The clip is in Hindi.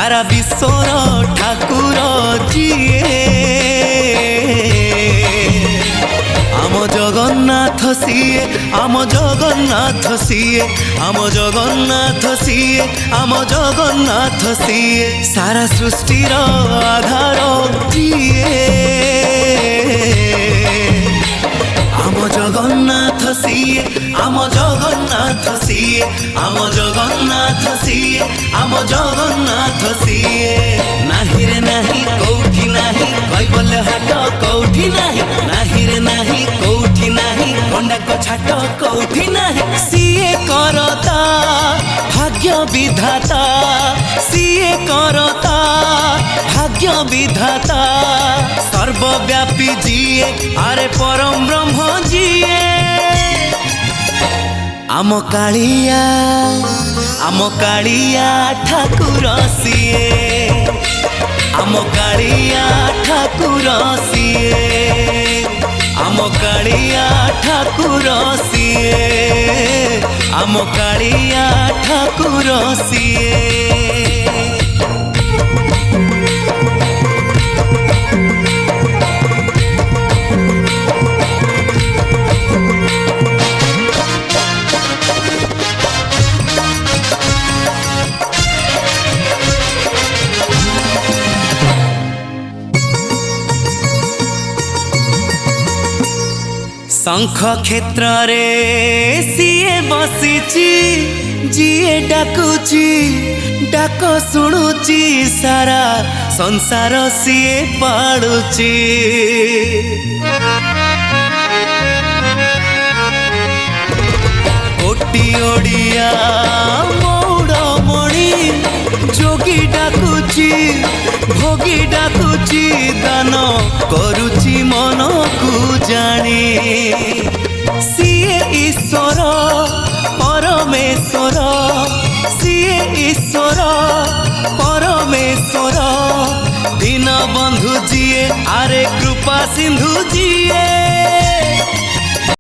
सारा विश्वर ठाकुर जिए आम जगन्नाथ सिए आम जगन्नाथ सिए आम जगन्नाथ सिए आम जगन्नाथ सिए सारा सृष्टिर आधार जिए आम जगन्नाथ सिए आम जगन्नाथ सिए आम जगन्नाथ सिए आम जगन्नाथ सिए नाही रे नाही कौठी नाही कैबल्य हाट कौठी नाही नाही रे नाही कौठी नाही कंडाक छाट कौठी नाही सिए करता भाग्य विधाता सिए करता भाग्य विधाता सर्वव्यापी जिए अरे परम ब्रह्म जिए आम कालिया ठाकुर सिए आम कालिया ठाकुर सिए आम कालिया ठाकुर सिए आम कालिया ठाकुर सिए शंख क्षेत्र रे सिए बसिची जिए डाकुची डाक शुणुची सारा संसार सिए पाड़ुची कोटी ओडिया मौड़मणि जोगी डाकुची भोगी डाकुची दान करुची मन को जानी सिए ईश्वर परमेश्वर सिए ईश्वर परमेश्वर दीन बंधु जिए अरे कृपा सिंधु जिए